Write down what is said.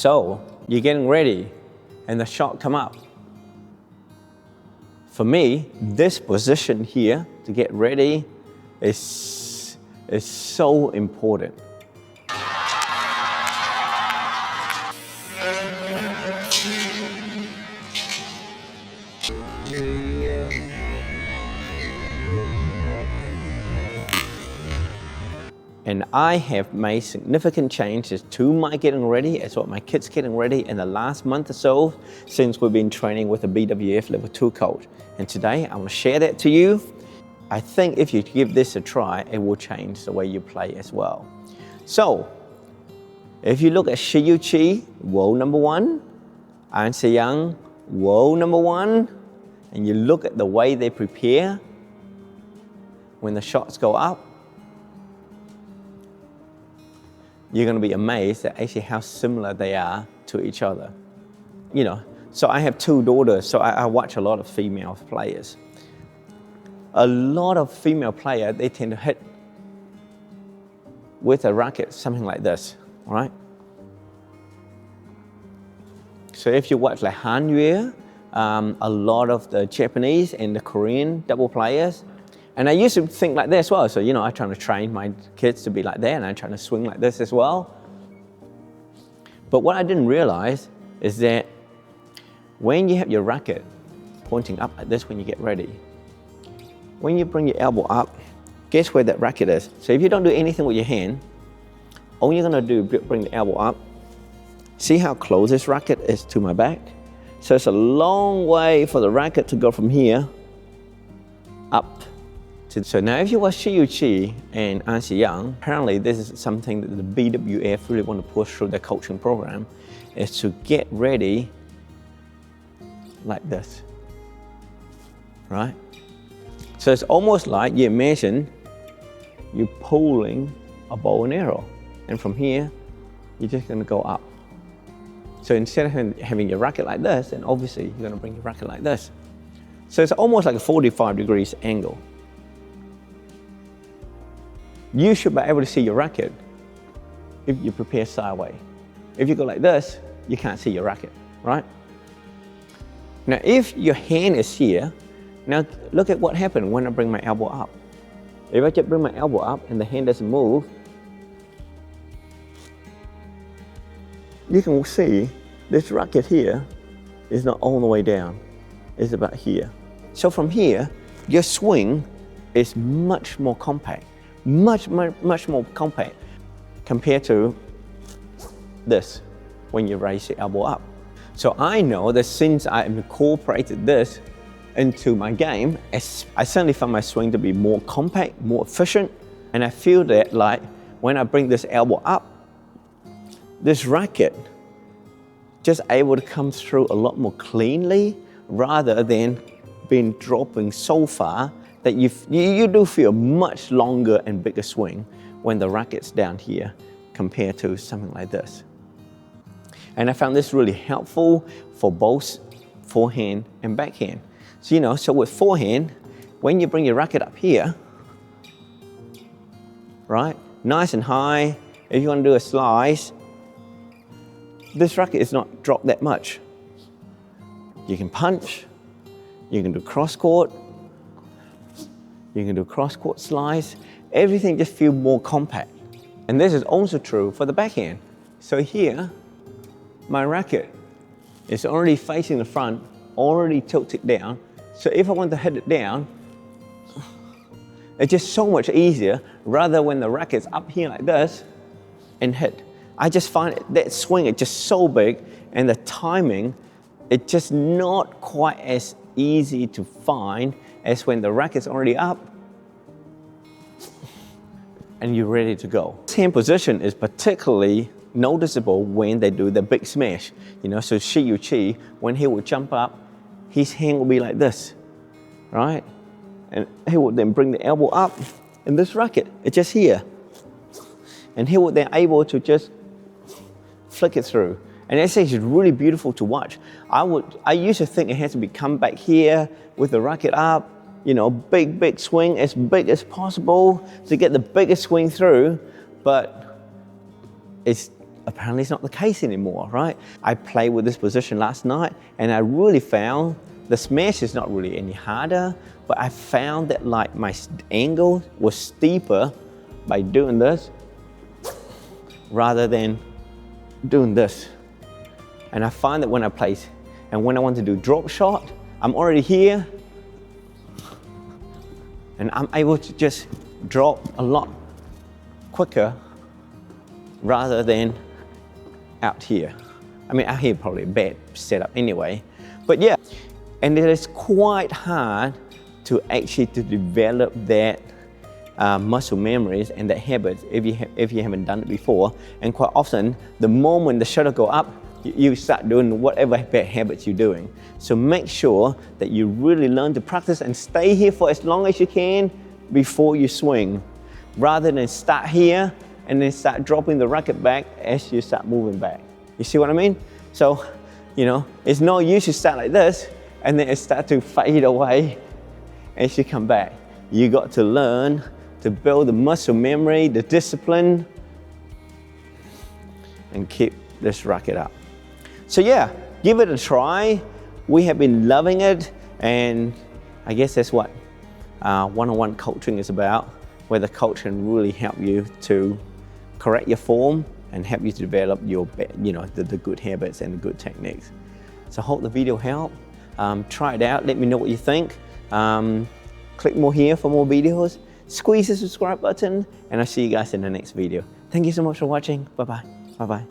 So you're getting ready and the shot come up. For me, this position here to get ready is so important. And I have made significant changes to my getting ready as well, my kids getting ready in the last month or so since we've been training with the BWF Level 2 coach. And today I want to share that to you. I think if you give this a try, it will change the way you play as well. So, if you look at Shi Yuqi, world number 1, An Se-young, world number 1, and you look at the way they prepare when the shots go up, you're going to be amazed at actually how similar they are to each other. You know, so I have 2 daughters, so I watch a lot of female players. A lot of female players, they tend to hit with a racket, something like this, all right? So if you watch like Han Yue, a lot of the Japanese and the Korean double players, and I used to think like this as well. So, you know, I'm trying to train my kids to be like that, and I'm trying to swing like this as well. But what I didn't realize is that when you have your racket pointing up like this when you get ready, when you bring your elbow up, guess where that racket is? So if you don't do anything with your hand, all you're gonna do is bring the elbow up. See how close this racket is to my back? So it's a long way for the racket to go from here up. So now if you watch Shi Yuqi and An Se-young, apparently this is something that the BWF really want to push through their coaching program, is to get ready like this, right? So it's almost like you imagine you're pulling a bow and arrow, and from here, you're just gonna go up. So instead of having your racket like this, then obviously you're gonna bring your racket like this. So it's almost like a 45 degrees angle. You should be able to see your racket if you prepare sideways. If you go like this, you can't see your racket, right? Now, if your hand is here, now look at what happened when I bring my elbow up. If I just bring my elbow up and the hand doesn't move, you can see this racket here is not all the way down. It's about here. So from here, your swing is much more compact. Much more compact compared to this when you raise your elbow up. So I know that since I incorporated this into my game, I suddenly found my swing to be more compact, more efficient, and I feel that like when I bring this elbow up, this racket just able to come through a lot more cleanly rather than being dropping so far that you do feel much longer and bigger swing when the racket's down here compared to something like this. And I found this really helpful for both forehand and backhand. So, you know, so with forehand, when you bring your racket up here, right, nice and high, if you want to do a slice, this racket is not dropped that much. You can punch, you can do cross court, you can do cross-court slice. Everything just feels more compact. And this is also true for the backhand. So here, my racket is already facing the front, already tilted down. So if I want to hit it down, it's just so much easier rather when the racket's up here like this and hit. I just find that swing is just so big and the timing, it's just not quite as easy to find as when the racket's already up and you're ready to go. This hand position is particularly noticeable when they do the big smash. You know, so Shi Yuqi, when he would jump up, his hand will be like this, right? And he would then bring the elbow up, and this racket, it's just here. And he would then able to just flick it through. And that's actually really beautiful to watch. I used to think it has to be come back here with the racket up, you know, big swing, as big as possible to get the biggest swing through, but it's apparently it's not the case anymore, right? I played with this position last night and I really found the smash is not really any harder, but I found that like my angle was steeper by doing this rather than doing this. And I find that when I play, and when I want to do drop shot, I'm already here and I'm able to just drop a lot quicker rather than out here. I mean, out here probably a bad setup anyway, but yeah. And it is quite hard to actually to develop that muscle memories and that habits if you haven't done it before. And quite often, the moment the shuttle go up, you start doing whatever bad habits you're doing. So make sure that you really learn to practice and stay here for as long as you can before you swing, rather than start here and then start dropping the racket back as you start moving back. You see what I mean? So, you know, it's no use you start like this and then it starts to fade away as you come back. You got to learn to build the muscle memory, the discipline, and keep this racket up. So yeah, give it a try. We have been loving it, and I guess that's what one-on-one coaching is about, where the coach can really help you to correct your form and help you to develop your, the good habits and the good techniques. So I hope the video helped. Try it out, let me know what you think. Click more here for more videos. Squeeze the subscribe button, and I'll see you guys in the next video. Thank you so much for watching. Bye-bye. Bye-bye.